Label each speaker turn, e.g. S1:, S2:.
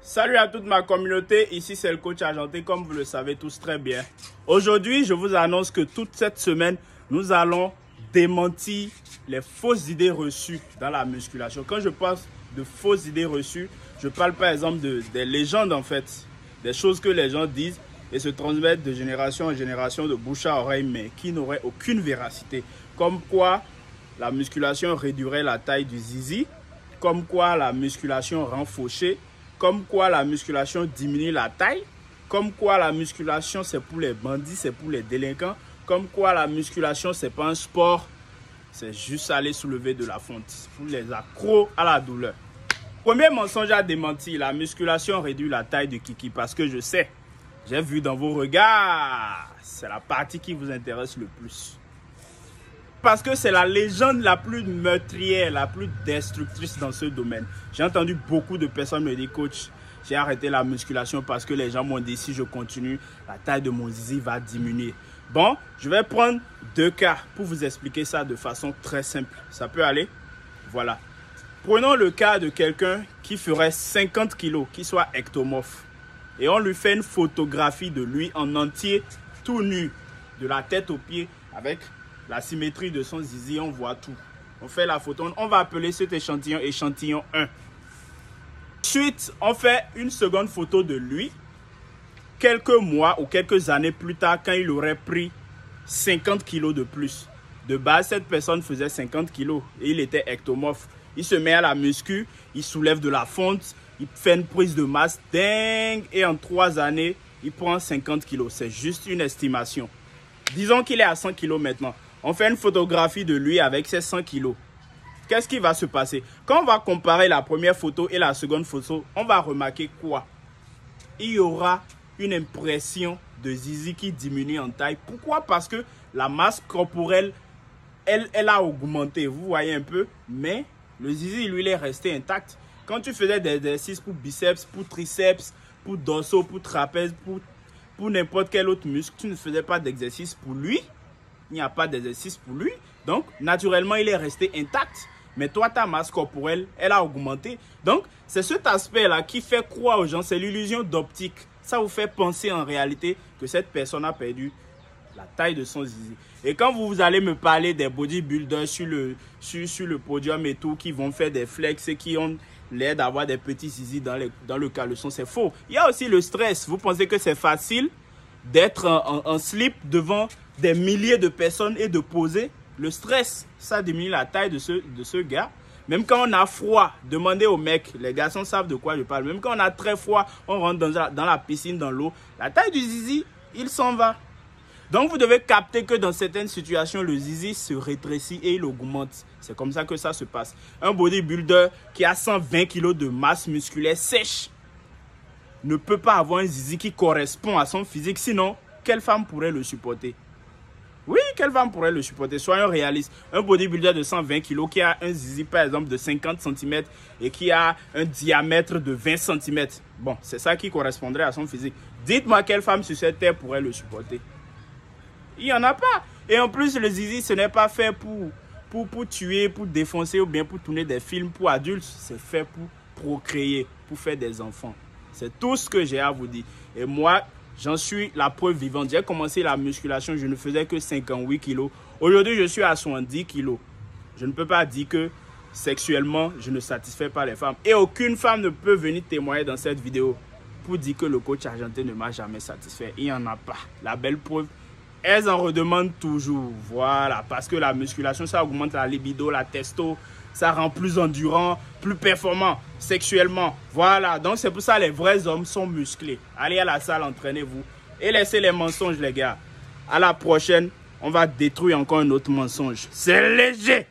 S1: Salut à toute ma communauté, ici c'est le coach Argenté, comme vous le savez tous très bien. Aujourd'hui, je vous annonce que toute cette semaine, nous allons démentir les fausses idées reçues dans la musculation. Quand je parle de fausses idées reçues, je parle par exemple des légendes en fait, des choses que les gens disent et se transmettent de génération en génération, de bouche à oreille, mais qui n'auraient aucune véracité. Comme quoi la musculation réduirait la taille du zizi, comme quoi la musculation rend fauché, comme quoi la musculation diminue la taille, comme quoi la musculation c'est pour les bandits, c'est pour les délinquants, comme quoi la musculation c'est pas un sport, c'est juste aller soulever de la fonte pour les accros à la douleur. Premier mensonge à démentir, la musculation réduit la taille de Kiki parce que je sais, j'ai vu dans vos regards, c'est la partie qui vous intéresse le plus. Parce que c'est la légende la plus meurtrière, la plus destructrice dans ce domaine. J'ai entendu beaucoup de personnes me dire, coach, j'ai arrêté la musculation parce que les gens m'ont dit, si je continue, la taille de mon zizi va diminuer. Bon, je vais prendre deux cas pour vous expliquer ça de façon très simple. Ça peut aller? Voilà. Prenons le cas de quelqu'un qui ferait 50 kilos, qui soit ectomorphe. Et on lui fait une photographie de lui en entier, tout nu, de la tête aux pieds, avec la symétrie de son zizi, on voit tout. On fait la photo, on va appeler cet échantillon échantillon 1. Ensuite, on fait une seconde photo de lui, quelques mois ou quelques années plus tard, quand il aurait pris 50 kilos de plus. De base, cette personne faisait 50 kilos et il était ectomorphe. Il se met à la muscu, il soulève de la fonte, il fait une prise de masse dingue et en 3 années, il prend 50 kilos. C'est juste une estimation. Disons qu'il est à 100 kilos maintenant. On fait une photographie de lui avec ses 100 kilos. Qu'est-ce qui va se passer? Quand on va comparer la première photo et la seconde photo, on va remarquer quoi? Il y aura une impression de zizi qui diminue en taille. Pourquoi? Parce que la masse corporelle, elle a augmenté. Vous voyez un peu? Mais le zizi, lui, il est resté intact. Quand tu faisais des exercices pour biceps, pour triceps, pour dorsaux, pour trapèze, pour n'importe quel autre muscle, tu ne faisais pas d'exercice pour lui. Il n'y a pas d'exercice pour lui. Donc, naturellement, il est resté intact. Mais toi, ta masse corporelle, elle a augmenté. Donc, c'est cet aspect-là qui fait croire aux gens, c'est l'illusion d'optique. Ça vous fait penser en réalité que cette personne a perdu la taille de son zizi. Et quand vous allez me parler des bodybuilders sur le podium et tout, qui vont faire des flex et qui ont l'air d'avoir des petits zizi dans le caleçon, c'est faux. Il y a aussi le stress. Vous pensez que c'est facile d'être en slip devant des milliers de personnes et de poser? Le stress, ça diminue la taille de ce gars. Même quand on a froid, demandez aux mecs, les garçons savent de quoi je parle. Même quand on a très froid, on rentre dans la piscine, dans l'eau, la taille du zizi, il s'en va. Donc vous devez capter que dans certaines situations, le zizi se rétrécit et il augmente. C'est comme ça que ça se passe. Un bodybuilder qui a 120 kg de masse musculaire sèche ne peut pas avoir un zizi qui correspond à son physique. Sinon, quelle femme pourrait le supporter? Oui, quelle femme pourrait le supporter? Soyons réalistes. Un bodybuilder de 120 kg qui a un zizi par exemple de 50 cm et qui a un diamètre de 20 cm. Bon, c'est ça qui correspondrait à son physique. Dites-moi quelle femme sur cette terre pourrait le supporter? Il n'y en a pas. Et en plus, le zizi, ce n'est pas fait pour tuer, pour défoncer ou bien pour tourner des films pour adultes. C'est fait pour procréer, pour faire des enfants. C'est tout ce que j'ai à vous dire. Et moi, j'en suis la preuve vivante. J'ai commencé la musculation, je ne faisais que 58 kilos. Aujourd'hui, je suis à 70 kilos. Je ne peux pas dire que sexuellement, je ne satisfais pas les femmes. Et aucune femme ne peut venir témoigner dans cette vidéo pour dire que le coach Argenté ne m'a jamais satisfait. Il n'y en a pas. La belle preuve, elles en redemandent toujours. Voilà, parce que la musculation, ça augmente la libido, la testo. Ça rend plus endurant, plus performant sexuellement. Voilà, donc c'est pour ça que les vrais hommes sont musclés. Allez à la salle, entraînez-vous. Et laissez les mensonges, les gars. À la prochaine, on va détruire encore un autre mensonge. C'est léger.